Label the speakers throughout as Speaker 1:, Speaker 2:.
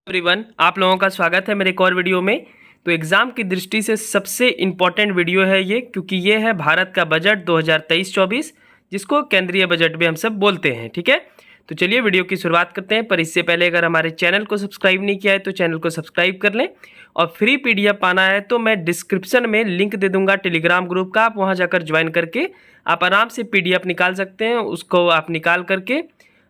Speaker 1: Everyone, आप लोगों का स्वागत है मेरे एक और वीडियो में। तो एग्ज़ाम की दृष्टि से सबसे इम्पॉर्टेंट वीडियो है ये, क्योंकि ये है भारत का बजट 2023-24, जिसको केंद्रीय बजट भी हम सब बोलते हैं। ठीक है, तो चलिए वीडियो की शुरुआत करते हैं। पर इससे पहले अगर हमारे चैनल को सब्सक्राइब नहीं किया है तो चैनल को सब्सक्राइब कर लें, और फ्री PDF पाना है तो मैं डिस्क्रिप्शन में लिंक दे दूँगा टेलीग्राम ग्रुप का। आप वहाँ जाकर ज्वाइन करके आप आराम से PDF निकाल सकते हैं। उसको आप निकाल करके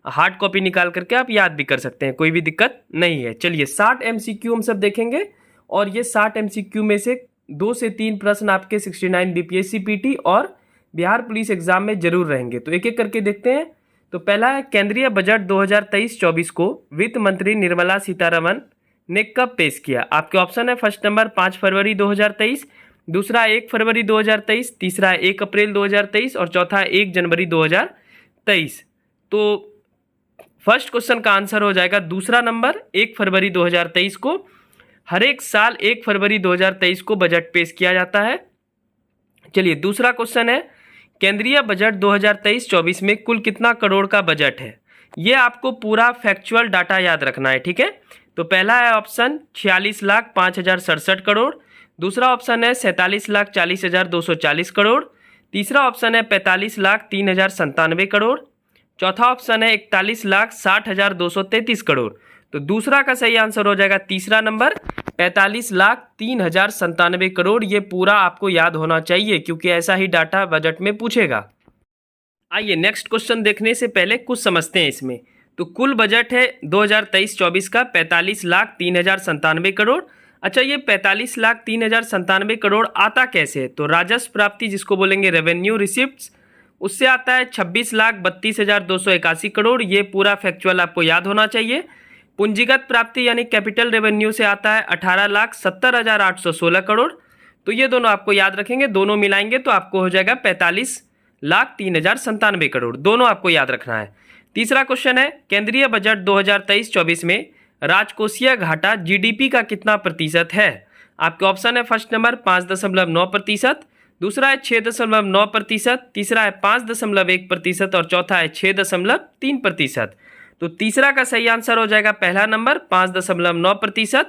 Speaker 1: हार्ड कॉपी निकाल करके आप याद भी कर सकते हैं, कोई भी दिक्कत नहीं है। चलिए 60 MCQ हम सब देखेंगे, और ये 60 MCQ में से 2 से 3 प्रश्न आपके 69 BPSC PT और बिहार पुलिस एग्जाम में जरूर रहेंगे। तो एक एक करके देखते हैं। तो पहला है, केंद्रीय बजट 2023-24 को वित्त मंत्री निर्मला सीतारमण ने कब पेश किया? आपके ऑप्शन है फर्स्ट नंबर 5 फरवरी 2023, दूसरा 1 फरवरी 2023, तीसरा 1 अप्रैल 2023 और चौथा 1 जनवरी 2023। तो फर्स्ट क्वेश्चन का आंसर हो जाएगा दूसरा नंबर, 1 फरवरी 2023 को। हर एक साल 1 फरवरी 2023 को बजट पेश किया जाता है। चलिए दूसरा क्वेश्चन है, केंद्रीय बजट 2023-24 में कुल कितना करोड़ का बजट है? ये आपको पूरा फैक्चुअल डाटा याद रखना है। ठीक है, तो पहला है ऑप्शन 46,05,067 करोड़, दूसरा ऑप्शन है 47,40,240 करोड़, तीसरा ऑप्शन है 45,03,097 करोड़, चौथा ऑप्शन है 41,60,233 करोड़। तो दूसरा का सही आंसर हो जाएगा तीसरा नंबर, 45,03,097 करोड़। ये पूरा आपको याद होना चाहिए, क्योंकि ऐसा ही डाटा बजट में पूछेगा। आइए नेक्स्ट क्वेश्चन देखने से पहले कुछ समझते हैं इसमें। तो कुल बजट है 2023-24 का 45,03,097 करोड़। अच्छा, ये 45,03,097 करोड़ आता कैसे है? तो राजस्व प्राप्ति, जिसको बोलेंगे रेवेन्यू रिसिप्ट्स, उससे आता है 26,32,281 करोड़। ये पूरा फैक्चुअल आपको याद होना चाहिए। पूंजीगत प्राप्ति यानी कैपिटल रेवेन्यू से आता है 18,70,816 करोड़। तो ये दोनों आपको याद रखेंगे, दोनों मिलाएंगे तो आपको हो जाएगा 45,03,097 करोड़। दोनों आपको याद रखना है। तीसरा क्वेश्चन है, केंद्रीय बजट 2023-24 में राजकोषीय घाटा GDP का कितना प्रतिशत है? आपके ऑप्शन है फर्स्ट नंबर 5.9%, दूसरा है 6.9%, तीसरा है 5.1% और चौथा है 6.3%। तो तीसरा का सही आंसर हो जाएगा पहला नंबर 5.9%।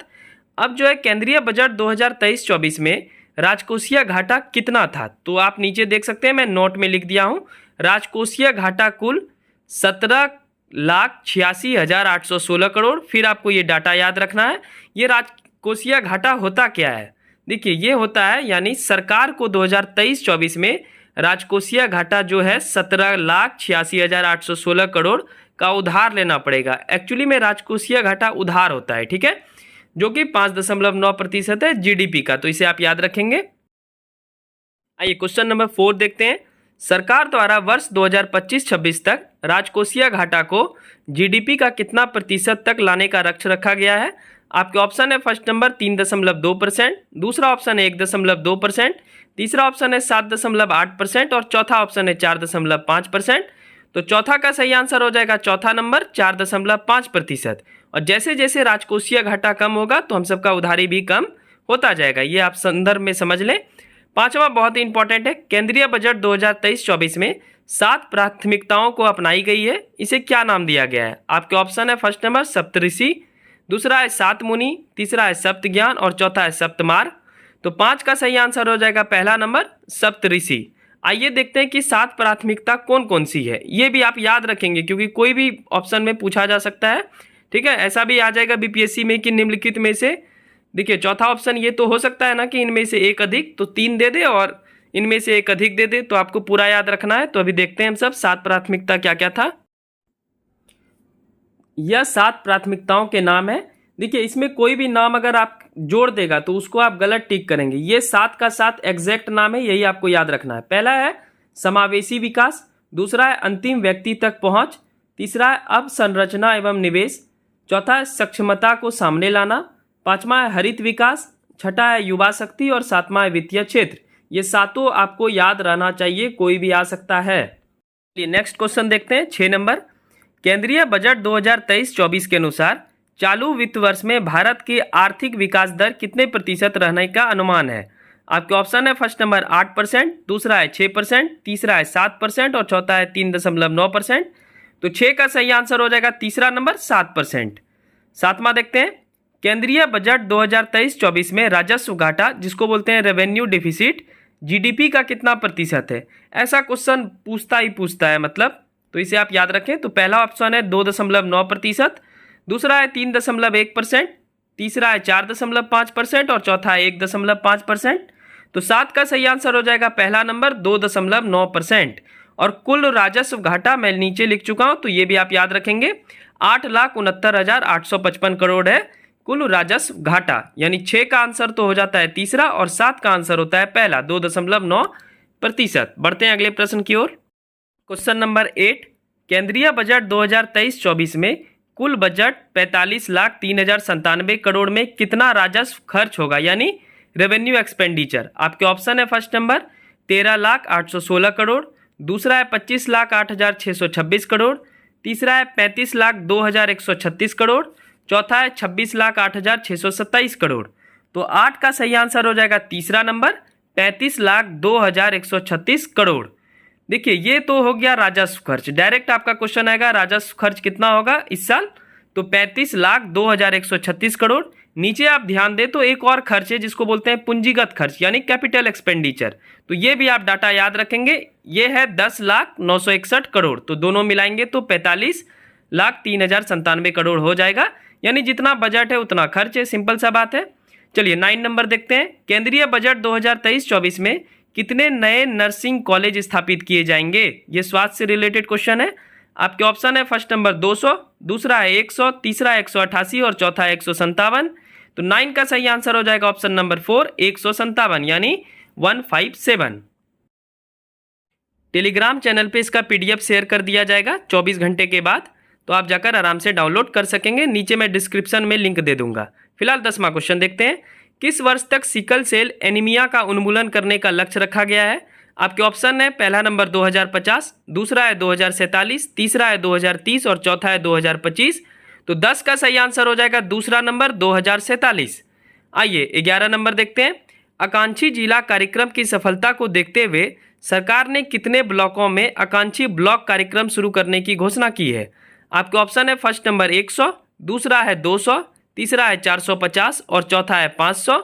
Speaker 1: अब जो है केंद्रीय बजट 2023-24 में राजकोषीय घाटा कितना था? तो आप नीचे देख सकते हैं, मैं नोट में लिख दिया हूँ। राजकोषीय घाटा कुल 17,86,816 करोड़। फिर आपको ये डाटा याद रखना है। ये राजकोषीय घाटा होता क्या है? देखिए, ये होता है यानी सरकार को 2023-24 में राजकोषीय घाटा जो है 17,86,816 करोड़ का उधार लेना पड़ेगा। एक्चुअली में राजकोषीय घाटा उधार होता है, ठीक है, जो कि 5.9% है GDP का। तो इसे आप याद रखेंगे। आइए क्वेश्चन नंबर 4 देखते हैं। सरकार द्वारा वर्ष 2025-26 तक राजकोषीय घाटा को GDP का कितना प्रतिशत तक लाने का लक्ष्य रखा गया है? आपके ऑप्शन है फर्स्ट नंबर 3.2%, दूसरा ऑप्शन है 1.2%, तीसरा ऑप्शन है 7.8% और चौथा ऑप्शन है 4.5%। तो चौथा का सही आंसर हो जाएगा चौथा नंबर, 4.5%। और जैसे जैसे राजकोषीय घाटा कम होगा तो हम सबका उधारी भी कम होता जाएगा। ये आप संदर्भ में समझ लें। पांचवा बहुत ही इंपॉर्टेंट है, केंद्रीय बजट 2023-24 में 7 प्राथमिकताओं को अपनाई गई है। इसे क्या नाम दिया गया है? आपके ऑप्शन है फर्स्ट नंबर सप्तऋषि, दूसरा है सात मुनि, तीसरा है सप्त ज्ञान और चौथा है सप्तमार्ग। तो 5 का सही आंसर हो जाएगा पहला नंबर सप्तऋषि। आइए देखते हैं कि 7 प्राथमिकता कौन कौन सी है। ये भी आप याद रखेंगे, क्योंकि कोई भी ऑप्शन में पूछा जा सकता है। ठीक है, ऐसा भी आ जाएगा BPSC में कि निम्नलिखित में से, देखिए चौथा ऑप्शन ये तो हो सकता है ना कि इनमें से एक अधिक, तो 3 दे दे और इनमें से एक अधिक दे दे। तो आपको पूरा याद रखना है। तो अभी देखते हैं हम सब 7 प्राथमिकता क्या क्या था। यह 7 प्राथमिकताओं के नाम है। देखिए, इसमें कोई भी नाम अगर आप जोड़ देगा तो उसको आप गलत टिक करेंगे। ये 7 का 7 एग्जैक्ट नाम है, यही आपको याद रखना है। पहला है समावेशी विकास, दूसरा है अंतिम व्यक्ति तक पहुंच, तीसरा है अवसंरचना एवं निवेश, चौथा है सक्षमता को सामने लाना, पांचवा है हरित विकास, छठा है युवा शक्ति और सातवां है वित्तीय क्षेत्र। ये सातों आपको याद रहना चाहिए, कोई भी आ सकता है। नेक्स्ट क्वेश्चन देखते हैं 6 नंबर। केंद्रीय बजट 2023-24 के अनुसार चालू वित्त वर्ष में भारत की आर्थिक विकास दर कितने प्रतिशत रहने का अनुमान है? आपके ऑप्शन है फर्स्ट नंबर 8%, दूसरा है 6%, तीसरा है 7% और चौथा है 3.9%। तो 6 का सही आंसर हो जाएगा तीसरा नंबर 7%। सातवां देखते हैं, केंद्रीय बजट 2023-24 में राजस्व घाटा, जिसको बोलते हैं रेवेन्यू डिफिसिट, जीडीपी का कितना प्रतिशत है? ऐसा क्वेश्चन पूछता है मतलब, तो इसे आप याद रखें। तो पहला ऑप्शन है 2.9%, दूसरा है 3.1%, तीसरा है 4.5% और चौथा है 1.5%। तो 7 का सही आंसर हो जाएगा पहला नंबर 2.9%। और कुल राजस्व घाटा मैं नीचे लिख चुका हूं, तो ये भी आप याद रखेंगे, 8,69,855 करोड़ है कुल राजस्व घाटा। यानी 6 का आंसर तो हो जाता है तीसरा और 7 का आंसर होता है पहला 2.9%। बढ़ते हैं अगले प्रश्न की ओर। क्वेश्चन नंबर 8, केंद्रीय बजट 2023-24 में कुल बजट 45,03,097 करोड़ में कितना राजस्व खर्च होगा, यानी रेवेन्यू एक्सपेंडिचर। आपके ऑप्शन है फर्स्ट नंबर 13,0816 करोड़, दूसरा है 25,08,626 करोड़, तीसरा है 35,02,136 करोड़, चौथा है 26,08,627 करोड़। तो 8 का सही आंसर हो जाएगा तीसरा नंबर 35,02,136 करोड़। देखिए ये तो हो गया राजस्व खर्च। डायरेक्ट आपका क्वेश्चन आएगा राजस्व खर्च कितना होगा इस साल, तो 35,02,136 करोड़। नीचे आप ध्यान दें तो एक और खर्च है जिसको बोलते हैं पूंजीगत खर्च, यानी कैपिटल एक्सपेंडिचर। तो ये भी आप डाटा याद रखेंगे, ये है 10,09,161 करोड़। तो दोनों मिलाएंगे तो 45,03,097 करोड़ हो जाएगा। यानी जितना बजट है उतना खर्च है, सिंपल सा बात है। चलिए 9 नंबर देखते हैं। केंद्रीय बजट 2023-24 में कितने नए नर्सिंग कॉलेज स्थापित किए जाएंगे? ये स्वास्थ्य से रिलेटेड क्वेश्चन है। आपके ऑप्शन है फर्स्ट नंबर 200, दूसरा है 100, तीसरा है 188 और चौथा है 157। तो 9 का सही आंसर हो जाएगा ऑप्शन नंबर 4 157, यानी 157। टेलीग्राम चैनल पे इसका पीडीएफ शेयर कर दिया जाएगा 24 घंटे के बाद, तो आप जाकर आराम से डाउनलोड कर सकेंगे। नीचे मैं डिस्क्रिप्शन में लिंक दे दूंगा। फिलहाल 10वां क्वेश्चन देखते हैं। किस वर्ष तक सिकल सेल एनीमिया का उन्मूलन करने का लक्ष्य रखा गया है? आपके ऑप्शन है पहला नंबर 2050, दूसरा है 2047, तीसरा है 2030 और चौथा है 2025। तो 10 का सही आंसर हो जाएगा दूसरा नंबर 2047। आइए 11 नंबर देखते हैं। आकांक्षी जिला कार्यक्रम की सफलता को देखते हुए सरकार ने कितने ब्लॉकों में आकांक्षी ब्लॉक कार्यक्रम शुरू करने की घोषणा की है? आपके ऑप्शन है फर्स्ट नंबर 100, दूसरा है 200, तीसरा है 450 और चौथा है 500।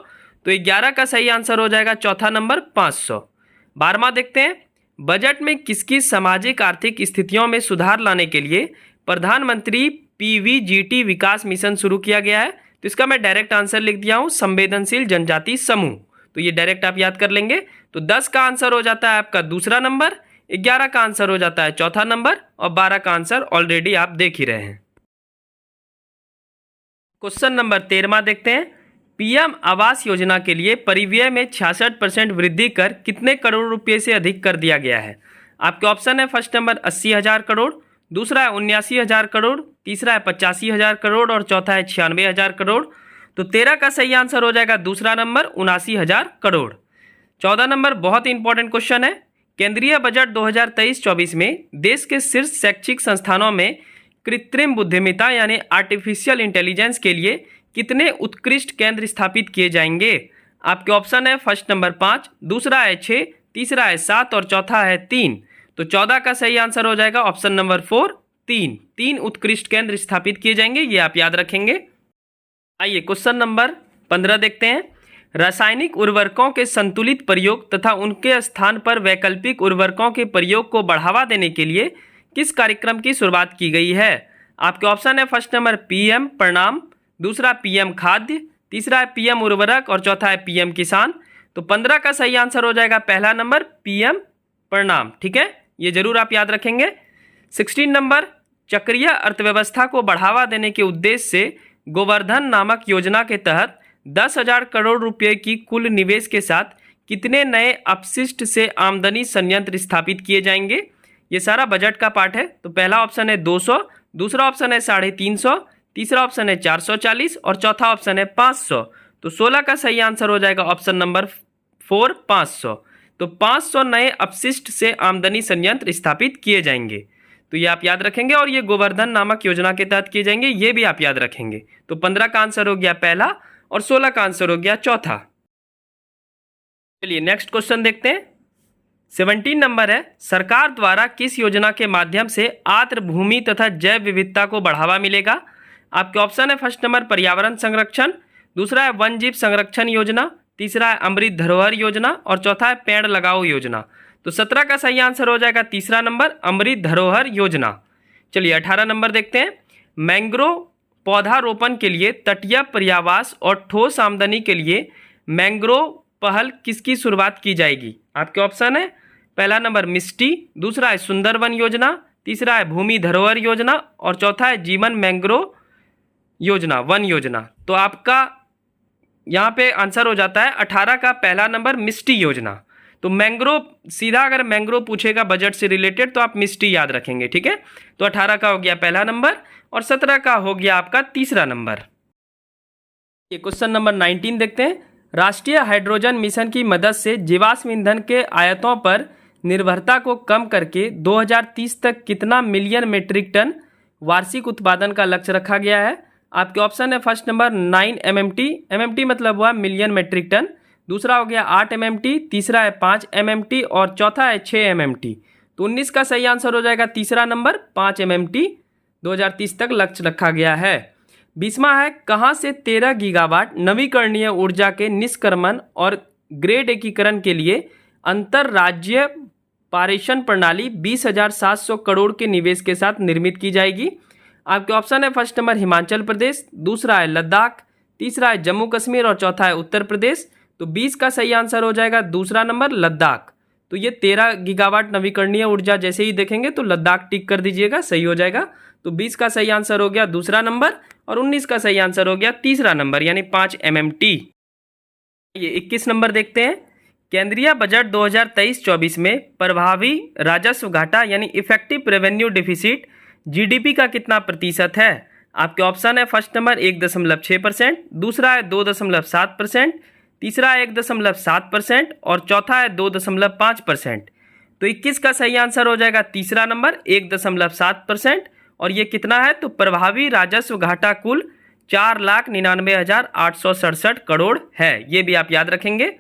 Speaker 1: तो 11 का सही आंसर हो जाएगा चौथा नंबर 500। 12वां देखते हैं। बजट में किसकी सामाजिक आर्थिक स्थितियों में सुधार लाने के लिए प्रधानमंत्री पीवीजीटी विकास मिशन शुरू किया गया है? तो इसका मैं डायरेक्ट आंसर लिख दिया हूं, संवेदनशील जनजाति समूह। तो ये डायरेक्ट आप याद कर लेंगे। तो 10 का आंसर हो जाता है आपका दूसरा नंबर, 11 का आंसर हो जाता है चौथा नंबर और 12 का आंसर ऑलरेडी आप देख ही रहे हैं। क्वेश्चन नंबर 13वां देखते हैं। पीएम आवास योजना के लिए परिव्यय में 66% वृद्धि कर कितने करोड़ रुपए से अधिक कर दिया गया है? आपके ऑप्शन है फर्स्ट नंबर 80,000 करोड़, दूसरा है 79,000 करोड़, तीसरा है 85,000 करोड़ और चौथा है 96,000 करोड़। तो 13 का सही आंसर हो जाएगा दूसरा नंबर 79,000 करोड़। 14 नंबर बहुत ही इंपॉर्टेंट क्वेश्चन है। केंद्रीय बजट 2023-24 में देश के शीर्ष शैक्षिक संस्थानों में कृत्रिम बुद्धिमत्ता यानी आर्टिफिशियल इंटेलिजेंस के लिए कितने उत्कृष्ट केंद्र स्थापित किए जाएंगे? आपके ऑप्शन है फर्स्ट नंबर 5, दूसरा है 6, तीसरा है 7 और चौथा है 3। तो 14 का सही आंसर हो जाएगा ऑप्शन नंबर 4 3 उत्कृष्ट केंद्र स्थापित किए जाएंगे, ये आप याद रखेंगे। आइए क्वेश्चन नंबर 15 देखते हैं। रासायनिक उर्वरकों के संतुलित प्रयोग तथा उनके स्थान पर वैकल्पिक उर्वरकों के प्रयोग को बढ़ावा देने के लिए किस कार्यक्रम की शुरुआत की गई है? आपके ऑप्शन है फर्स्ट नंबर पीएम प्रणाम, दूसरा पीएम खाद्य, तीसरा है पीएम उर्वरक और चौथा है पीएम किसान। तो 15 का सही आंसर हो जाएगा पहला नंबर पीएम प्रणाम। ठीक है, ये जरूर आप याद रखेंगे। 16 नंबर, चक्रीय अर्थव्यवस्था को बढ़ावा देने के उद्देश्य से गोवर्धन नामक योजना के तहत 10,000 करोड़ रुपए की कुल निवेश के साथ कितने नए अपशिष्ट से आमदनी संयंत्र स्थापित किए जाएंगे? ये सारा बजट का पार्ट है। तो पहला ऑप्शन है 200, दूसरा ऑप्शन है 350, तीसरा ऑप्शन है 440 और चौथा ऑप्शन है 500। तो 16 का सही आंसर हो जाएगा ऑप्शन नंबर 4 500। तो 500 नए अपशिष्ट से आमदनी संयंत्र स्थापित किए जाएंगे। तो ये आप याद रखेंगे और ये गोवर्धन नामक योजना के तहत किए जाएंगे, ये भी आप याद रखेंगे। तो 15 का आंसर हो गया पहला और 16 का आंसर हो गया चौथा। चलिए नेक्स्ट क्वेश्चन देखते हैं। 17 नंबर है, सरकार द्वारा किस योजना के माध्यम से आर्द्र भूमि तथा जैव विविधता को बढ़ावा मिलेगा? आपके ऑप्शन है फर्स्ट नंबर पर्यावरण संरक्षण, दूसरा है वन जीव संरक्षण योजना, तीसरा है अमृत धरोहर योजना और चौथा है पेड़ लगाओ योजना। तो 17 का सही आंसर हो जाएगा तीसरा नंबर अमृत धरोहर योजना। चलिए 18 नंबर देखते हैं। मैंग्रोव पौधारोपण के लिए तटीय पर्यावास और ठोस आमदनी के लिए मैंग्रोव पहल किसकी शुरुआत की जाएगी? आपके ऑप्शन है पहला नंबर मिस्टी, दूसरा है सुंदरवन योजना, तीसरा है भूमि धरोहर योजना और चौथा है जीवन मैंग्रोव योजना, वन योजना। तो आपका यहाँ पे आंसर हो जाता है 18 का पहला नंबर मिस्टी योजना। तो मैंग्रोव, सीधा अगर मैंग्रोव पूछेगा बजट से रिलेटेड तो आप मिस्टी याद रखेंगे, ठीक है। तो 18 का हो गया पहला नंबर और 17 का हो गया आपका तीसरा नंबर। ये क्वेश्चन नंबर 19 देखते हैं। राष्ट्रीय हाइड्रोजन मिशन की मदद से जीवाश्म ईंधन के आयातों पर निर्भरता को कम करके 2030 तक कितना मिलियन मीट्रिक टन वार्षिक उत्पादन का लक्ष्य रखा गया है? आपके ऑप्शन है फर्स्ट नंबर 9 MMT, MMT मतलब हुआ मिलियन मीट्रिक टन, दूसरा हो गया 8 MMT, तीसरा है 5 MMT और चौथा है 6 MMT। तो 19 का सही आंसर हो जाएगा तीसरा नंबर 5 MMT 2030 तक लक्ष्य रखा गया है। 20वां है कहाँ से 13 गीगावाट नवीकरणीय ऊर्जा के निष्क्रमण और ग्रेड एकीकरण के लिए अंतरराज्यीय पारेषण प्रणाली 20,700 करोड़ के निवेश के साथ निर्मित की जाएगी? आपके ऑप्शन है फर्स्ट नंबर हिमाचल प्रदेश, दूसरा है लद्दाख, तीसरा है जम्मू कश्मीर और चौथा है उत्तर प्रदेश। तो 20 का सही आंसर हो जाएगा दूसरा नंबर लद्दाख। तो ये 13 गीगावाट नवीकरणीय ऊर्जा जैसे ही देखेंगे तो लद्दाख टिक कर दीजिएगा, सही हो जाएगा। तो 20 का सही आंसर हो गया दूसरा नंबर और 19 का सही आंसर हो गया तीसरा नंबर यानी 5 MMT। ये 21 नंबर देखते हैं। केंद्रीय बजट 2023-24 में प्रभावी राजस्व घाटा यानी इफेक्टिव रेवेन्यू डिफिसिट GDP का कितना प्रतिशत है? आपके ऑप्शन है फर्स्ट नंबर 1.6%, दूसरा है 2.7%, तीसरा है 1.7% और चौथा है 2.5%। तो 21 का सही आंसर हो जाएगा तीसरा नंबर 1.7%। और ये कितना है? तो प्रभावी राजस्व घाटा कुल 4,99,867 करोड़ है, ये भी आप याद रखेंगे।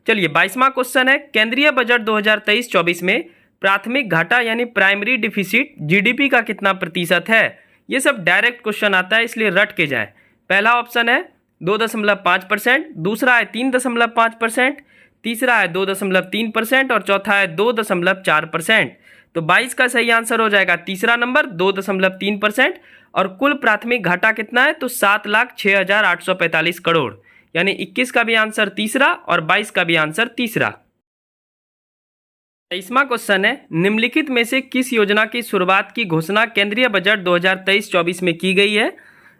Speaker 1: चलिए 22वां क्वेश्चन है। केंद्रीय बजट 2023-24 में प्राथमिक घाटा यानी प्राइमरी डिफिसिट GDP का कितना प्रतिशत है? ये सब डायरेक्ट क्वेश्चन आता है इसलिए रट के जाएं। पहला ऑप्शन है 2.5%, दूसरा है 3.5%, तीसरा है 2.3% और चौथा है 2.4%। तो 22 का सही आंसर हो जाएगा तीसरा नंबर 2.3%। और कुल प्राथमिक घाटा कितना है? तो 7,06,845 करोड़, यानी 21 का भी आंसर तीसरा और 22 का भी आंसर तीसरा। 23वां क्वेश्चन है। निम्नलिखित में से किस योजना की शुरुआत की घोषणा केंद्रीय बजट 2023-24 में की गई है?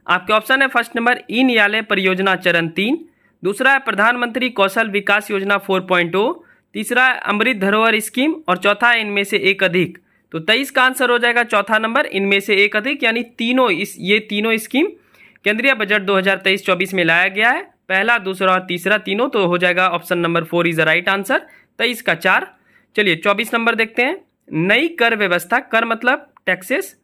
Speaker 1: आपके ऑप्शन है फर्स्ट नंबर ई न्यायालय परियोजना चरण 3, दूसरा है प्रधानमंत्री कौशल विकास योजना 4.0, तीसरा है अमृत धरोहर स्कीम और चौथा है इनमें से एक अधिक। तो 23 का आंसर हो जाएगा चौथा नंबर इनमें से एक अधिक, यानी ये तीनों स्कीम केंद्रीय बजट 2023-24 में लाया गया है। पहला, दूसरा और तीसरा तीनों, तो हो जाएगा option number 4 is the right answer. 23 का 4। चलिए 24 नंबर देखते हैं। नई कर व्यवस्था, कर मतलब टैक्सेस,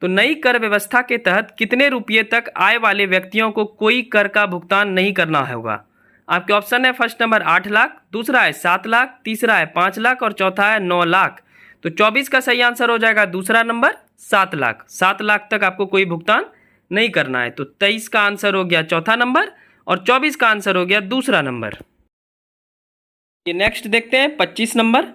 Speaker 1: तो नई कर व्यवस्था के तहत कितने रुपये तक आय वाले व्यक्तियों को कोई कर का भुगतान नहीं करना होगा? आपके ऑप्शन है फर्स्ट नंबर 8 लाख, दूसरा है 7 लाख, तीसरा है 5 लाख और चौथा है 9 लाख। तो 24 का सही आंसर हो जाएगा दूसरा नंबर 7 लाख। 7 लाख तक आपको कोई भुगतान नहीं करना है। तो 23 का आंसर हो गया चौथा नंबर और 24 का आंसर हो गया दूसरा नंबर। ये नेक्स्ट देखते हैं 25 नंबर।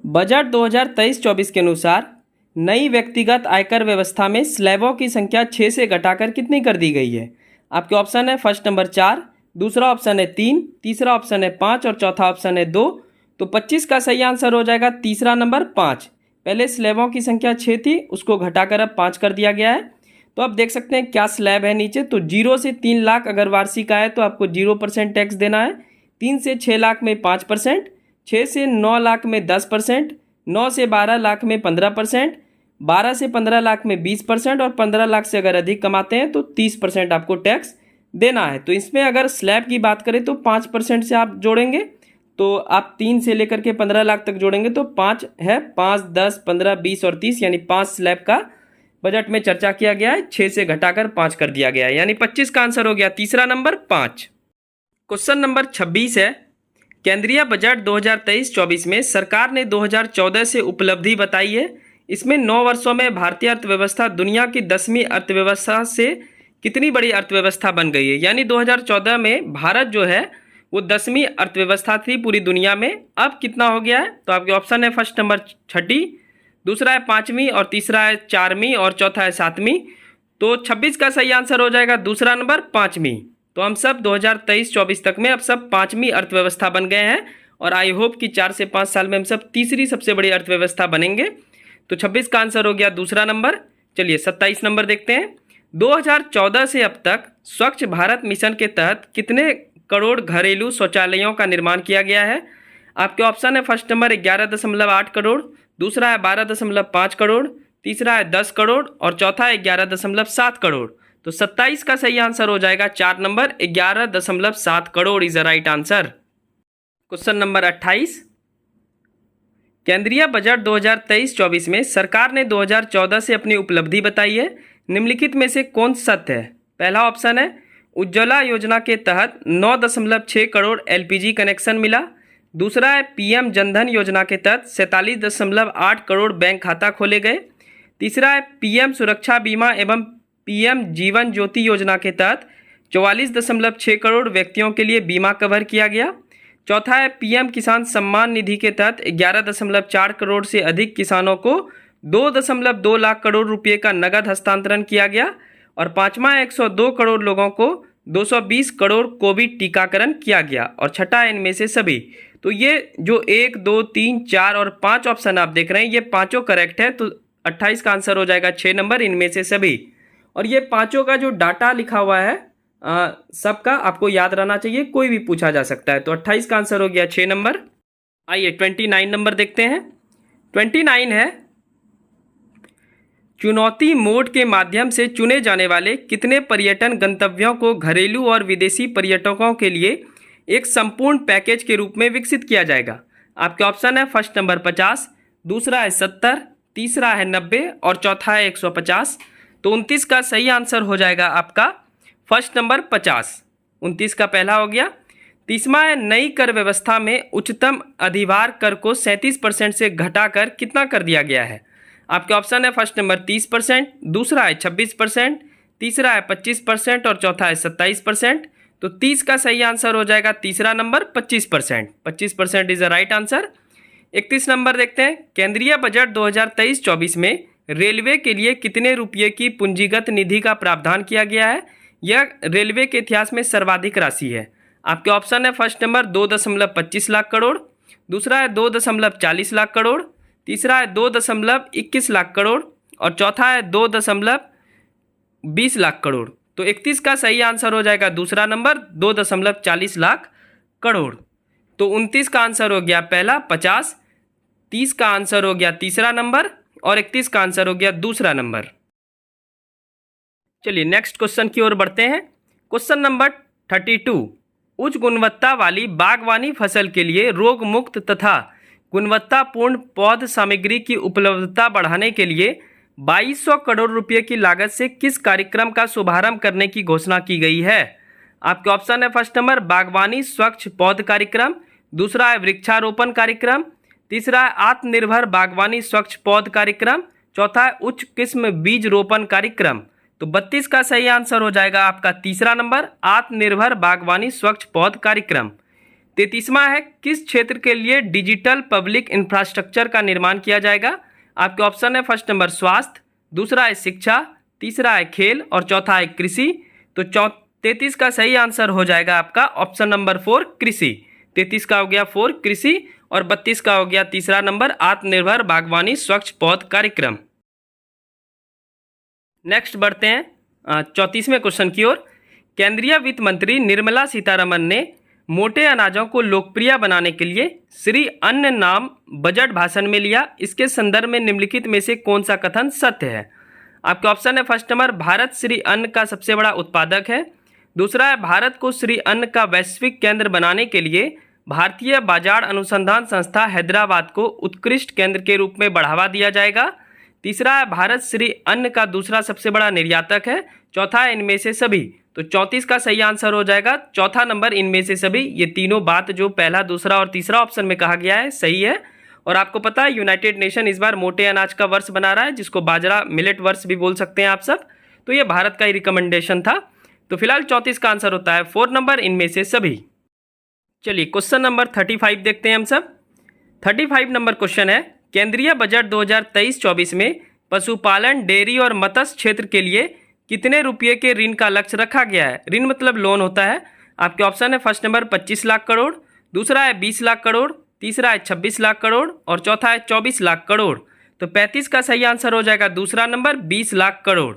Speaker 1: बजट 2023-24 के अनुसार नई व्यक्तिगत आयकर व्यवस्था में स्लैबों की संख्या 6 से घटाकर कितनी कर दी गई है? आपके ऑप्शन है फर्स्ट नंबर 4, दूसरा ऑप्शन है 3, तीसरा ऑप्शन है 5 और चौथा ऑप्शन है 2। तो 25 का सही आंसर हो जाएगा तीसरा नंबर 5। पहले स्लैबों की संख्या 6 थी, उसको घटाकर अब 5 कर दिया गया है। तो आप देख सकते हैं क्या स्लैब है नीचे। तो 0 से 3 लाख अगर वार्षिक आए तो आपको 0% टैक्स देना है। 3 से 6 लाख में 5%, 6 से 9 लाख में 10%, 9 से 12 लाख में 15%, 12 से 15 लाख में 20% और 15 लाख से अगर अधिक कमाते हैं तो 30% आपको टैक्स देना है। तो इसमें अगर स्लैब की बात करें तो 5% से आप जोड़ेंगे, तो आप 3 से लेकर के 15 लाख तक जोड़ेंगे तो 5 है, 5, 10, 15, 20 और 30, यानी 5 स्लैब का बजट में चर्चा किया गया है। 6 से घटाकर 5 कर दिया गया है, यानी 25 का आंसर हो गया तीसरा नंबर 5। क्वेश्चन नंबर 26 है। केंद्रीय बजट 2023-24 में सरकार ने 2014 से उपलब्धि बताई है। इसमें 9 वर्षों में भारतीय अर्थव्यवस्था दुनिया की 10वीं अर्थव्यवस्था से कितनी बड़ी अर्थव्यवस्था बन गई है। यानी 2014 में भारत जो है वो 10वीं अर्थव्यवस्था थी पूरी दुनिया में, अब कितना हो गया है। तो आपके ऑप्शन है फर्स्ट नंबर 6ठी, दूसरा है 5वीं और तीसरा है 4वीं और चौथा है 7वीं। तो 26 का सही आंसर हो जाएगा दूसरा नंबर 5वीं। तो हम सब 2023-24 तक में अब सब 5वीं अर्थव्यवस्था बन गए हैं और आई होप कि 4 से 5 साल में हम सब तीसरी सबसे बड़ी अर्थव्यवस्था बनेंगे। तो 26 का आंसर हो गया दूसरा नंबर। चलिए 27 नंबर देखते हैं। 2014 से अब तक स्वच्छ भारत मिशन के तहत कितने करोड़ घरेलू शौचालयों का निर्माण किया गया है। आपके ऑप्शन है फर्स्ट नंबर 11.8 करोड़, दूसरा है 12.5 करोड़, तीसरा है 10 करोड़ और चौथा है 11.7 करोड़। तो 27 का सही आंसर हो जाएगा 4 number 11.7 crore is the right answer. Question number 28, केंद्रीय बजट 2023-24 में सरकार ने 2014 से अपनी उपलब्धि बताई है। निम्नलिखित में से कौन सत्य है। पहला ऑप्शन है उज्ज्वला योजना के तहत 9.6 करोड़ एलपीजी कनेक्शन मिला। दूसरा है पीएम जनधन योजना के तहत 47.8 करोड़ बैंक खाता खोले गए। तीसरा है पीएम सुरक्षा बीमा एवं पीएम जीवन ज्योति योजना के तहत 44.6 करोड़ व्यक्तियों के लिए बीमा कवर किया गया। चौथा है पीएम किसान सम्मान निधि के तहत 11.4 करोड़ से अधिक किसानों को 2.2 लाख करोड़ रुपए का नगद हस्तांतरण किया गया। और पांचवा 102 करोड़ लोगों को 220 करोड़ कोविड टीकाकरण किया गया। और छठा है इनमें से सभी। तो ये जो 1, 2, 3, 4 और 5 ऑप्शन आप देख रहे हैं ये पांचों करेक्ट है। तो 28 का आंसर हो जाएगा 6 नंबर इनमें से सभी। और ये पांचों का जो डाटा लिखा हुआ है सबका आपको याद रहना चाहिए, कोई भी पूछा जा सकता है। तो 28 का आंसर हो गया 6 नंबर। आइए 29 नंबर देखते हैं। 29 है चुनौती मोड के माध्यम से चुने जाने वाले कितने पर्यटन गंतव्यों को घरेलू और विदेशी पर्यटकों के लिए एक संपूर्ण पैकेज के रूप में विकसित किया जाएगा। आपके ऑप्शन है फर्स्ट नंबर 50, दूसरा है 70, तीसरा है 90 और चौथा है 150। तो 29 का सही आंसर हो जाएगा आपका फर्स्ट नंबर 50। 29 का पहला हो गया। तीसरा है नई कर व्यवस्था में उच्चतम अधिभार कर को 37% से घटाकर कितना कर दिया गया है। आपके ऑप्शन है फर्स्ट नंबर 30%, दूसरा है 26%, तीसरा है 25% और चौथा है 27%। तो 30 का सही आंसर हो जाएगा तीसरा number 25%। 25% is the right answer. 31 number देखते हैं। केंद्रीय बजट 2023-24 में रेलवे के लिए कितने रुपये की पूंजीगत निधि का प्रावधान किया गया है। यह रेलवे के इतिहास में सर्वाधिक राशि है। आपके ऑप्शन है फर्स्ट नंबर 2.25 लाख करोड़, दूसरा है 2.40 लाख करोड़, तीसरा है 2.21 लाख करोड़ और चौथा है 2.20 लाख करोड़। तो 31 का सही आंसर हो जाएगा दूसरा नंबर 2.40 लाख करोड़। तो 29 का आंसर हो गया पहला 50, 30 का आंसर हो गया तीसरा नंबर और 31 का आंसर हो गया दूसरा नंबर। चलिए नेक्स्ट क्वेश्चन की ओर बढ़ते हैं। क्वेश्चन नंबर 32, उच्च गुणवत्ता वाली बागवानी फसल के लिए रोग मुक्त तथा गुणवत्तापूर्ण पौध सामग्री की उपलब्धता बढ़ाने के लिए 2200 करोड़ रुपए की लागत से किस कार्यक्रम का शुभारंभ करने की घोषणा की गई है। आपके ऑप्शन है फर्स्ट नंबर बागवानी स्वच्छ पौध कार्यक्रम, दूसरा है वृक्षारोपण कार्यक्रम, तीसरा है आत्मनिर्भर बागवानी स्वच्छ पौध कार्यक्रम, चौथा है उच्च किस्म बीज रोपण कार्यक्रम। तो 32 का सही आंसर हो जाएगा आपका तीसरा नंबर आत्मनिर्भर बागवानी स्वच्छ पौध कार्यक्रम। 33वां है किस क्षेत्र के लिए डिजिटल पब्लिक इंफ्रास्ट्रक्चर का निर्माण किया जाएगा। आपके ऑप्शन है फर्स्ट नंबर स्वास्थ्य, दूसरा है शिक्षा, तीसरा है खेल और चौथा है कृषि। तो 33 का सही आंसर हो जाएगा आपका ऑप्शन नंबर 4 कृषि। 33 का हो गया 4 कृषि और 32 का हो गया तीसरा नंबर आत्मनिर्भर बागवानी स्वच्छ पौध कार्यक्रम। नेक्स्ट बढ़ते हैं 34वें क्वेश्चन की ओर। केंद्रीय वित्त मंत्री निर्मला सीतारमण ने मोटे अनाजों को लोकप्रिय बनाने के लिए श्री अन्न नाम बजट भाषण में लिया। इसके संदर्भ में निम्नलिखित में से कौन सा कथन सत्य है। आपके ऑप्शन है फर्स्ट नंबर भारत श्री अन्न का सबसे बड़ा उत्पादक है, दूसरा है भारत को श्री अन्न का वैश्विक केंद्र बनाने के लिए भारतीय बाजार अनुसंधान संस्था हैदराबाद को उत्कृष्ट केंद्र के रूप में बढ़ावा दिया जाएगा, तीसरा है भारत श्री अन्न का दूसरा सबसे बड़ा निर्यातक है, चौथा है इनमें से सभी। तो 34 का सही आंसर हो जाएगा चौथा नंबर इनमें से सभी। ये तीनों बात जो पहला, दूसरा और तीसरा ऑप्शन में कहा गया है सही है। और आपको पता है यूनाइटेड नेशन इस बार मोटे अनाज का वर्ष बना रहा है, जिसको बाजरा मिलेट वर्ष भी बोल सकते हैं आप सब। तो ये भारत का ही रिकमेंडेशन था। तो फिलहाल 34 का आंसर होता है 4 नंबर इनमें से सभी। चलिए क्वेश्चन नंबर 35 देखते हैं हम सब। 35 नंबर क्वेश्चन है, केंद्रीय बजट 2023-24 में पशुपालन, डेयरी और मत्स्य क्षेत्र के लिए कितने रुपये के ऋण का लक्ष्य रखा गया है। ऋण मतलब लोन होता है। आपके ऑप्शन है फर्स्ट नंबर 25 लाख करोड़, दूसरा है 20 लाख करोड़, तीसरा है 26 लाख करोड़ और चौथा है 24 लाख करोड़। तो 35 का सही आंसर हो जाएगा दूसरा नंबर 20 लाख करोड़।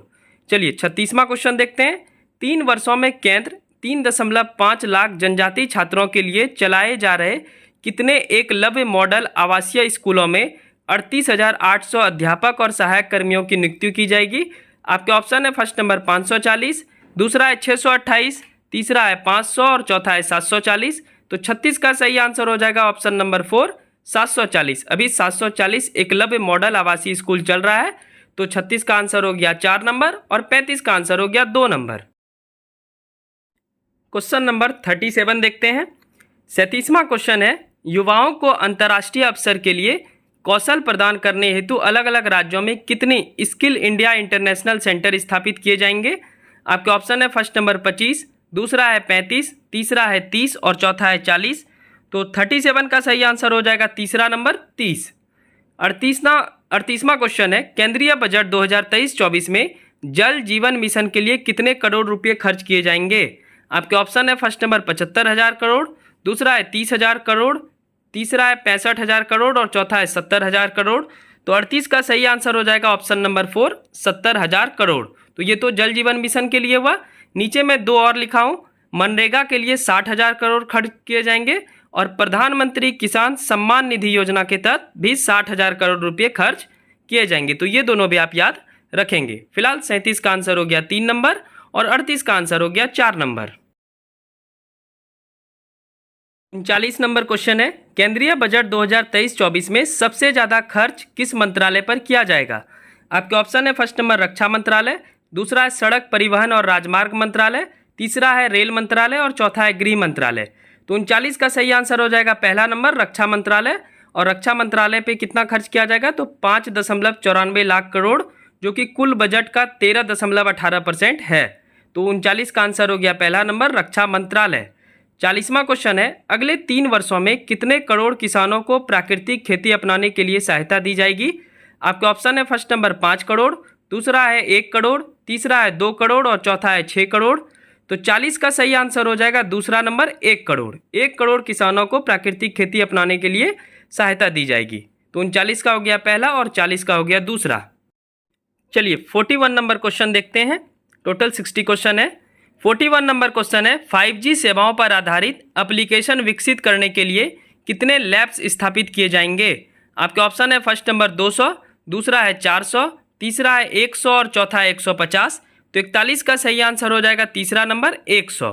Speaker 1: चलिए 36वां क्वेश्चन देखते हैं। 3 वर्षों में केंद्र 3.5 लाख जनजातीय छात्रों के लिए चलाए जा रहे कितने एकलव्य मॉडल आवासीय स्कूलों में 38,800 अध्यापक और सहायक कर्मियों की नियुक्ति की जाएगी। आपके ऑप्शन है फर्स्ट नंबर 540, दूसरा है 628, तीसरा है 500 और चौथा है 740। तो 36 का सही आंसर हो जाएगा ऑप्शन नंबर 4 740। अभी 740 एकलव्य मॉडल आवासीय स्कूल चल रहा है। तो 36 का आंसर हो गया 4 नंबर और 35 का आंसर हो गया 2 नंबर। क्वेश्चन नंबर 37 देखते हैं। 37वां क्वेश्चन है, युवाओं को अंतर्राष्ट्रीय अवसर के लिए कौशल प्रदान करने हेतु अलग अलग राज्यों में कितनी स्किल इंडिया इंटरनेशनल सेंटर स्थापित किए जाएंगे। आपके ऑप्शन है फर्स्ट नंबर 25, दूसरा है 35, तीसरा है 30 और चौथा है 40। तो 37 का सही आंसर हो जाएगा तीसरा नंबर 30। 38वां क्वेश्चन है, केंद्रीय बजट 2023-24 में जल जीवन मिशन के लिए कितने करोड़ रुपये खर्च किए जाएंगे। आपके ऑप्शन है फर्स्ट नंबर 75,000 करोड़, दूसरा है 30,000 करोड़, तीसरा है 65,000 करोड़ और चौथा है 70,000 करोड़। तो 38 का सही आंसर हो जाएगा ऑप्शन नंबर 4 70,000 करोड़। तो ये तो जल जीवन मिशन के लिए हुआ। नीचे मैं 2 और लिखा हूँ, मनरेगा के लिए 60,000 करोड़ खर्च किए जाएंगे और प्रधानमंत्री किसान सम्मान निधि योजना के तहत भी 60,000 करोड़ रुपये खर्च किए जाएंगे। तो ये दोनों भी आप याद रखेंगे। फिलहाल 37 का आंसर हो गया 3 नंबर और 38 का आंसर हो गया 4 नंबर। 39 नंबर क्वेश्चन है, केंद्रीय बजट 2023-24 में सबसे ज़्यादा खर्च किस मंत्रालय पर किया जाएगा। आपके ऑप्शन है फर्स्ट नंबर रक्षा मंत्रालय, दूसरा है सड़क परिवहन और राजमार्ग मंत्रालय, तीसरा है रेल मंत्रालय और चौथा है गृह मंत्रालय। तो 39 का सही आंसर हो जाएगा पहला नंबर रक्षा मंत्रालय। और रक्षा मंत्रालय पे कितना खर्च किया जाएगा, तो 5.94 लाख करोड़, जो कि कुल बजट का 13.18% है। तो 39 का आंसर हो गया पहला नंबर रक्षा मंत्रालय। 40वां क्वेश्चन है, अगले 3 वर्षों में कितने करोड़ किसानों को प्राकृतिक खेती अपनाने के लिए सहायता दी जाएगी। आपके ऑप्शन है फर्स्ट नंबर 5 करोड़, दूसरा है 1 करोड़, तीसरा है 2 करोड़ और चौथा है 6 करोड़। तो 40 का सही आंसर हो जाएगा दूसरा नंबर 1 करोड़। 1 करोड़ किसानों को प्राकृतिक खेती अपनाने के लिए सहायता दी जाएगी। तो 39 का हो गया पहला और 40 का हो गया दूसरा। चलिए 41 नंबर क्वेश्चन देखते हैं। टोटल 60 क्वेश्चन है। 41 नंबर क्वेश्चन है, 5G सेवाओं पर आधारित एप्लीकेशन विकसित करने के लिए कितने लैब्स स्थापित किए जाएंगे। आपके ऑप्शन है फर्स्ट नंबर 200, दूसरा है 400, तीसरा है 100 और चौथा है 150। तो 41 का सही आंसर हो जाएगा तीसरा नंबर 100।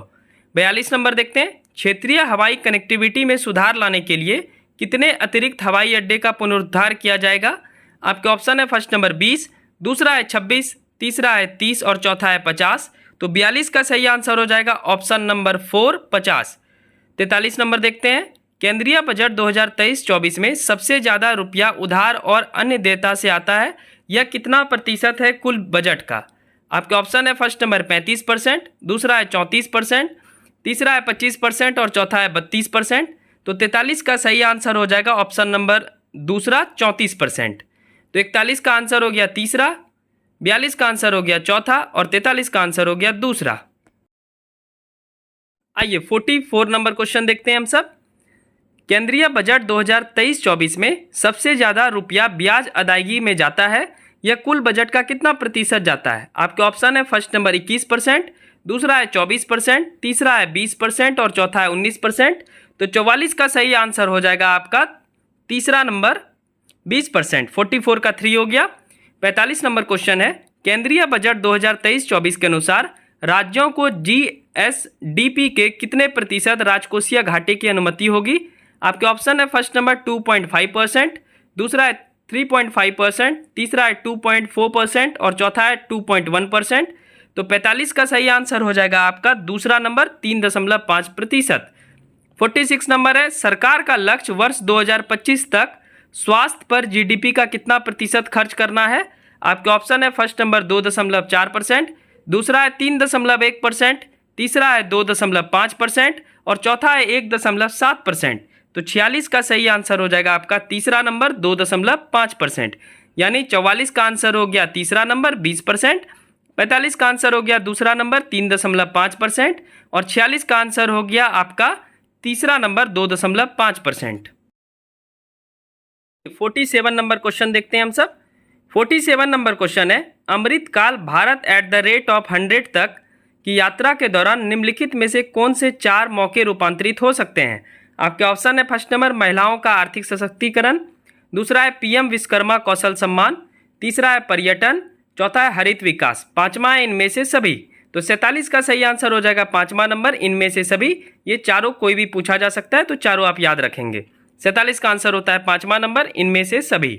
Speaker 1: 42 नंबर देखते हैं, क्षेत्रीय हवाई कनेक्टिविटी में सुधार लाने के लिए कितने अतिरिक्त हवाई अड्डे का पुनरुद्धार किया जाएगा। आपके ऑप्शन है फर्स्ट नंबर 20, दूसरा है 26, तीसरा है 30 और चौथा है 50। तो 42 का सही आंसर हो जाएगा ऑप्शन नंबर 4 50। 43 नंबर देखते हैं, केंद्रीय बजट 2023-24 में सबसे ज़्यादा रुपया उधार और अन्य देयता से आता है। यह कितना प्रतिशत है कुल बजट का। आपके ऑप्शन है फर्स्ट नंबर 35%, दूसरा है 34%, तीसरा है 25% और चौथा है 32%। तो 43 का सही आंसर हो जाएगा ऑप्शन नंबर दूसरा 34%। तो 41 का आंसर हो गया तीसरा, 42 का आंसर हो गया चौथा और 43 का आंसर हो गया दूसरा। आइए 44 नंबर क्वेश्चन देखते हैं हम सब। केंद्रीय बजट 2023-24 में सबसे ज़्यादा रुपया ब्याज अदायगी में जाता है। यह कुल बजट का कितना प्रतिशत जाता है। आपके ऑप्शन है फर्स्ट नंबर 21%, दूसरा है 24%, तीसरा है 20% और चौथा है 19%। तो 44 का सही आंसर हो जाएगा आपका तीसरा नंबर 20%। 44 का 3 हो गया। 45 नंबर क्वेश्चन है, केंद्रीय बजट 2023-24 के अनुसार राज्यों को GSDP के कितने प्रतिशत राजकोषीय घाटे की अनुमति होगी। आपके ऑप्शन है फर्स्ट नंबर 2.5%, दूसरा है 3.5%, तीसरा है 2.4% और चौथा है 2.1%। तो 45 का सही आंसर हो जाएगा आपका दूसरा नंबर 3.5%। 46 नंबर है, सरकार का लक्ष्य वर्ष 2025 तक स्वास्थ्य पर जीडीपी का कितना प्रतिशत खर्च करना है? आपके ऑप्शन है फर्स्ट नंबर 2.4%, दूसरा है 3.1%, तीसरा है 2.5% और चौथा है 1.7%। तो 46 का सही आंसर हो जाएगा आपका तीसरा नंबर 2.5%। यानी 44 का आंसर हो गया तीसरा नंबर 20%, 45 का आंसर हो गया दूसरा नंबर 3.5% और 46 का आंसर हो गया आपका तीसरा नंबर 2.5%। 47 नंबर क्वेश्चन देखते हैं हम सब। 47 नंबर क्वेश्चन है, अमृतकाल Bharat at the rate of 100 तक की यात्रा के दौरान निम्नलिखित में से कौन से 4 मौके रूपांतरित हो सकते हैं? आपके ऑप्शन है फर्स्ट नंबर महिलाओं का आर्थिक सशक्तिकरण, दूसरा है पीएम विश्वकर्मा कौशल सम्मान, तीसरा है पर्यटन, चौथा है हरित विकास, पांचवा है इनमें से सभी। तो 47 का सही आंसर हो जाएगा पांचवा नंबर इनमें से सभी। ये चारों कोई भी पूछा जा सकता है तो चारों आप याद रखेंगे। 47 का आंसर होता है पांचवा नंबर इनमें से सभी।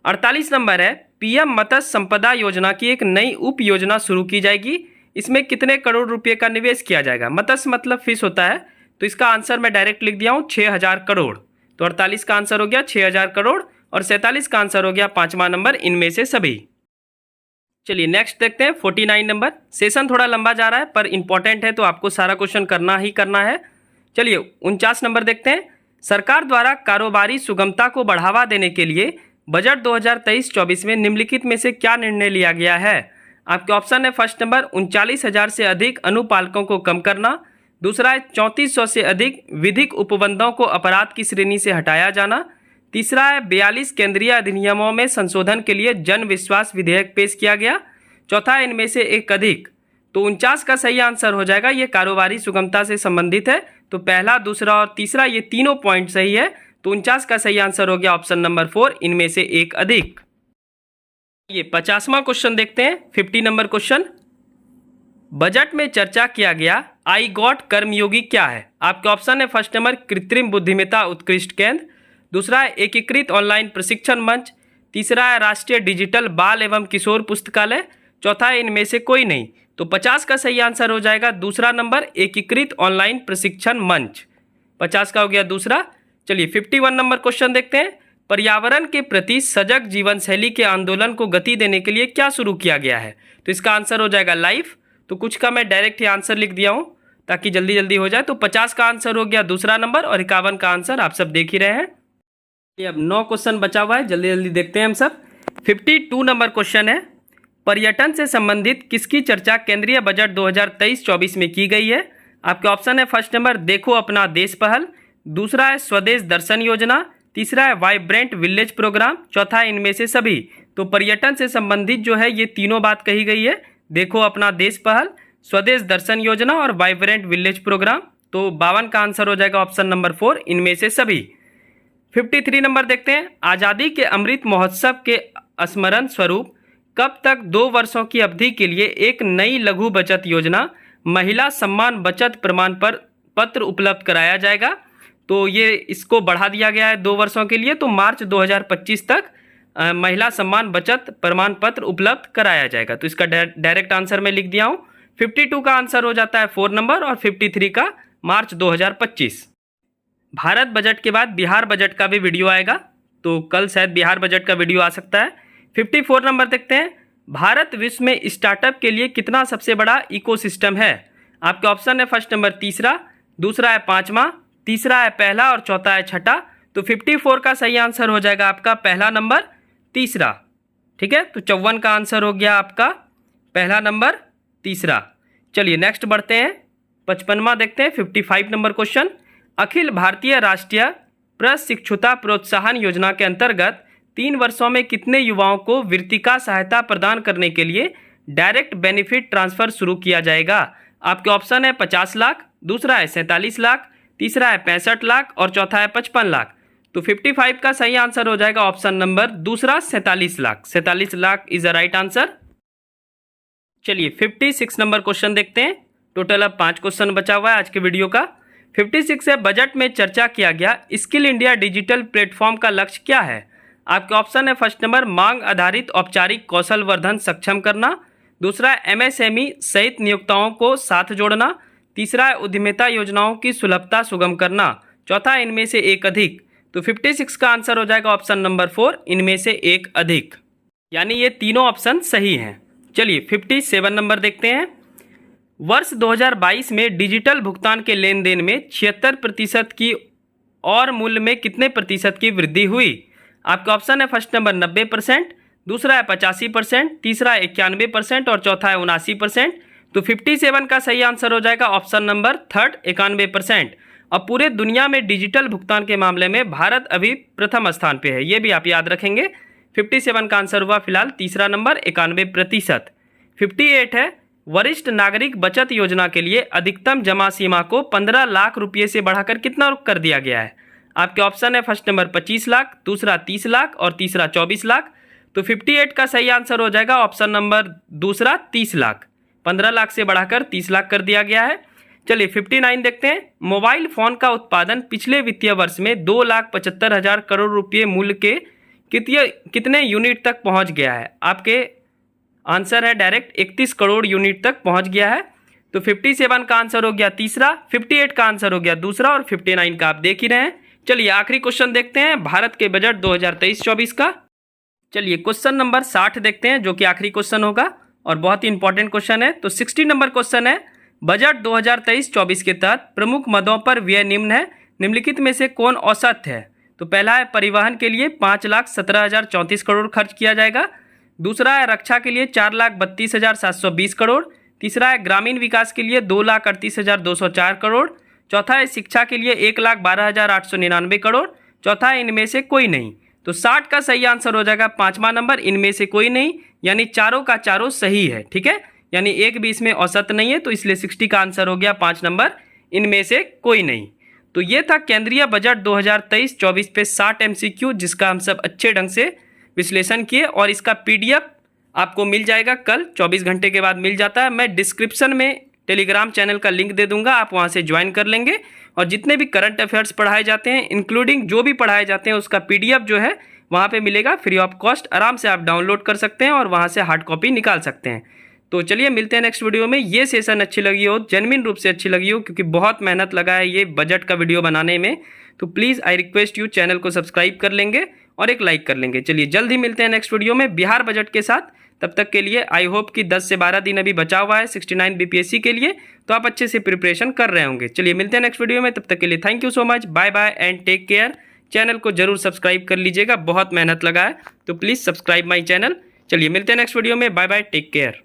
Speaker 1: 48 नंबर है, पीएम मत्स्य संपदा योजना की एक नई उप योजना शुरू की जाएगी, इसमें कितने करोड़ रुपए का निवेश किया जाएगा? मत्स्य मतलब फिश होता है, तो इसका आंसर मैं डायरेक्ट लिख दिया हूँ 6000 करोड़। तो 48 का आंसर हो गया 6000 करोड़ और 47 का आंसर हो गया पांचवा नंबर इनमें से सभी। चलिए नेक्स्ट देखते हैं 49 नंबर। सेशन थोड़ा लंबा जा रहा है पर इंपॉर्टेंट है तो आपको सारा क्वेश्चन करना ही करना है। चलिए 49 नंबर देखते हैं। सरकार द्वारा कारोबारी सुगमता को बढ़ावा देने के लिए बजट 2023-24 में निम्नलिखित में से क्या निर्णय लिया गया है? आपके ऑप्शन है फर्स्ट नंबर 39,000 से अधिक अनुपालकों को कम करना, दूसरा है 3400 से अधिक विधिक उपबंधों को अपराध की श्रेणी से हटाया जाना, तीसरा है 42 केंद्रीय अधिनियमों में संशोधन के लिए जन विश्वास विधेयक पेश किया गया, चौथा है इनमें से एक अधिक। तो 49 का सही आंसर हो जाएगा, ये कारोबारी सुगमता से संबंधित है। तो पहला, दूसरा और तीसरा ये तीनों पॉइंट सही है। तो 49 का सही आंसर हो गया ऑप्शन नंबर 4 इनमें से एक अधिक। ये 50वां क्वेश्चन देखते हैं। 50 नंबर क्वेश्चन, बजट में चर्चा किया गया आई गॉट कर्मयोगी क्या है? आपके ऑप्शन है फर्स्ट नंबर कृत्रिम बुद्धिमत्ता उत्कृष्ट केंद्र, दूसरा है एकीकृत ऑनलाइन प्रशिक्षण मंच, तीसरा है राष्ट्रीय डिजिटल बाल एवं किशोर पुस्तकालय, चौथा है इनमें से कोई नहीं। तो 50 का सही आंसर हो जाएगा दूसरा नंबर एकीकृत ऑनलाइन प्रशिक्षण मंच। 50 का हो गया दूसरा। चलिए 51 नंबर क्वेश्चन देखते हैं। पर्यावरण के प्रति सजग जीवन शैली के आंदोलन को गति देने के लिए क्या शुरू किया गया है? तो इसका आंसर हो जाएगा लाइफ। तो कुछ का मैं डायरेक्ट ही आंसर लिख दिया हूँ ताकि जल्दी जल्दी हो जाए। तो 50 का आंसर हो गया दूसरा नंबर और 51 का आंसर आप सब देख ही रहे हैं। अब 9 क्वेश्चन बचा हुआ है, जल्दी जल्दी देखते हैं हम सब। 52 नंबर क्वेश्चन है, पर्यटन से संबंधित किसकी चर्चा केंद्रीय बजट 2023-24 में की गई है? आपके ऑप्शन है फर्स्ट नंबर देखो अपना देश पहल, दूसरा है स्वदेश दर्शन योजना, तीसरा है वाइब्रेंट विलेज प्रोग्राम, चौथा है इनमें से सभी। तो पर्यटन से संबंधित जो है ये तीनों बात कही गई है, देखो अपना देश पहल, स्वदेश दर्शन योजना और वाइब्रेंट विलेज प्रोग्राम। तो 52 का आंसर हो जाएगा ऑप्शन नंबर 4 इनमें से सभी। 53 नंबर देखते हैं। आज़ादी के अमृत महोत्सव के स्मरण स्वरूप कब तक 2 वर्षों की अवधि के लिए एक नई लघु बचत योजना महिला सम्मान बचत प्रमाण पत्र उपलब्ध कराया जाएगा? तो ये इसको बढ़ा दिया गया है 2 वर्षों के लिए। तो मार्च 2025 तक महिला सम्मान बचत प्रमाण पत्र उपलब्ध कराया जाएगा। तो इसका डायरेक्ट आंसर मैं लिख दिया हूँ। 52 का आंसर हो जाता है 4 नंबर और 53 का मार्च 2025। भारत बजट के बाद बिहार बजट का भी वीडियो आएगा, तो कल शायद बिहार बजट का वीडियो आ सकता है। 54 नंबर देखते हैं। भारत विश्व में स्टार्टअप के लिए कितना सबसे बड़ा इकोसिस्टम है? आपके ऑप्शन है फर्स्ट नंबर तीसरा, दूसरा है पांचवा, तीसरा है पहला और चौथा है छठा। तो 54 का सही आंसर हो जाएगा आपका पहला नंबर तीसरा। ठीक है, तो 54 का आंसर हो गया आपका पहला नंबर तीसरा। चलिए नेक्स्ट बढ़ते हैं। 55वां देखते हैं। 55 नंबर क्वेश्चन, अखिल भारतीय राष्ट्रीय प्रशिक्षुता प्रोत्साहन योजना के अंतर्गत 3 वर्षों में कितने युवाओं को वृत्तिका सहायता प्रदान करने के लिए डायरेक्ट बेनिफिट ट्रांसफर शुरू किया जाएगा? आपके ऑप्शन है 50 लाख, दूसरा है 47 लाख, तीसरा है 65 लाख और चौथा है 55 लाख। तो 55 का सही आंसर हो जाएगा ऑप्शन नंबर दूसरा 47 lakh. 47 lakh is the right answer. चलिए 56 नंबर क्वेश्चन देखते हैं। टोटल अब 5 क्वेश्चन बचा हुआ है आज के वीडियो का। 56 है, बजट में चर्चा किया गया स्किल इंडिया डिजिटल प्लेटफॉर्म का लक्ष्य क्या है? आपके ऑप्शन है फर्स्ट नंबर मांग आधारित औपचारिक कौशल वर्धन सक्षम करना, दूसरा है एमएसएमई सहित नियोक्ताओं को साथ जोड़ना, तीसरा है उद्यमिता योजनाओं की सुलभता सुगम करना, चौथा है इनमें से एक अधिक। तो 56 का आंसर हो जाएगा ऑप्शन नंबर 4, इनमें से एक अधिक, यानी ये तीनों ऑप्शन सही हैं। चलिए 57 नंबर देखते हैं। वर्ष 2022 में डिजिटल भुगतान के लेन देन में 76% की और मूल्य में कितने प्रतिशत की वृद्धि हुई? आपका ऑप्शन है फर्स्ट नंबर 90%, दूसरा है 85%, तीसरा है 91% और चौथा है 79%। तो 57 का सही आंसर हो जाएगा ऑप्शन नंबर 3, 91%। अब पूरे दुनिया में डिजिटल भुगतान के मामले में भारत अभी प्रथम स्थान पे है, ये भी आप याद रखेंगे। 57 का आंसर हुआ फिलहाल तीसरा नंबर, 91%। 58 है, वरिष्ठ नागरिक बचत योजना के लिए अधिकतम जमा सीमा को 15 लाख रुपये से बढ़ाकर कितना कर दिया गया है? आपके ऑप्शन है फर्स्ट नंबर 25 लाख, दूसरा 30 लाख और तीसरा 24 लाख। तो 58 का सही आंसर हो जाएगा ऑप्शन नंबर दूसरा 30 लाख। 15 लाख से बढ़ाकर 30 लाख कर दिया गया है। चलिए 59 देखते हैं। मोबाइल फोन का उत्पादन पिछले वित्तीय वर्ष में 2,75,000 करोड़ रुपये मूल्य के कितने यूनिट तक पहुंच गया है? आपके आंसर है डायरेक्ट 31 करोड़ यूनिट तक पहुंच गया है। तो 57 का आंसर हो गया तीसरा, 58 का आंसर हो गया दूसरा और 59 का आप देख ही रहे हैं। चलिए आखिरी क्वेश्चन देखते हैं भारत के बजट 2023-24 का। चलिए क्वेश्चन नंबर 60 देखते हैं, जो कि आखिरी क्वेश्चन होगा और बहुत ही इंपॉर्टेंट क्वेश्चन है। तो 60 नंबर क्वेश्चन है, बजट 2023-24 के तहत प्रमुख मदों पर व्यय निम्न है, निम्नलिखित में से कौन औसत है? तो पहला है परिवहन के लिए 5,17,034 करोड़ खर्च किया जाएगा। दूसरा है रक्षा के लिए 4,32,720 करोड़। तीसरा है ग्रामीण विकास के लिए 2,38,204 करोड़। चौथा है शिक्षा के लिए 1,12,899 करोड़। चौथा है इनमें से कोई नहीं। तो 60 का सही आंसर हो जाएगा पांचवा नंबर, इनमें से कोई नहीं, यानी चारों का चारों सही है। ठीक है, यानी एक भी इसमें औसत नहीं है, तो इसलिए 60 का आंसर हो गया 5 नंबर, इनमें से कोई नहीं। तो ये था केंद्रीय बजट 2023-24 पे 60 MCQ, जिसका हम सब अच्छे ढंग से विश्लेषण किए और इसका PDF आपको मिल जाएगा कल 24 घंटे के बाद मिल जाता है। मैं डिस्क्रिप्शन में टेलीग्राम चैनल का लिंक दे दूंगा, आप वहां से ज्वाइन कर लेंगे और जितने भी करंट अफेयर्स पढ़ाए जाते हैं, इंक्लूडिंग जो भी पढ़ाए जाते हैं, उसका PDF जो है वहां पे मिलेगा फ्री ऑफ कॉस्ट। आराम से आप डाउनलोड कर सकते हैं और वहां से हार्ड कॉपी निकाल सकते हैं। तो चलिए मिलते हैं नेक्स्ट वीडियो में। ये सेशन अच्छी लगी हो, जेन्युइन रूप से अच्छी लगी हो, क्योंकि बहुत मेहनत लगा है ये बजट का वीडियो बनाने में, तो please I request you channel को सब्सक्राइब कर लेंगे और एक लाइक कर लेंगे। चलिए जल्द ही मिलते हैं नेक्स्ट वीडियो में बिहार बजट के साथ। तब तक के लिए आई होप कि 10 से 12 दिन अभी बचा हुआ है 69 BPSC के लिए, तो आप अच्छे से प्रिपरेशन कर रहे होंगे। चलिए मिलते हैं नेक्स्ट वीडियो में, तब तक के लिए thank you so much, bye bye and take care. Channel को जरूर सब्सक्राइब कर लीजिएगा, बहुत मेहनत लगा है, तो प्लीज़ सब्सक्राइब माई चैनल। चलिए मिलते हैं नेक्स्ट वीडियो में, बाय बाय, टेक केयर।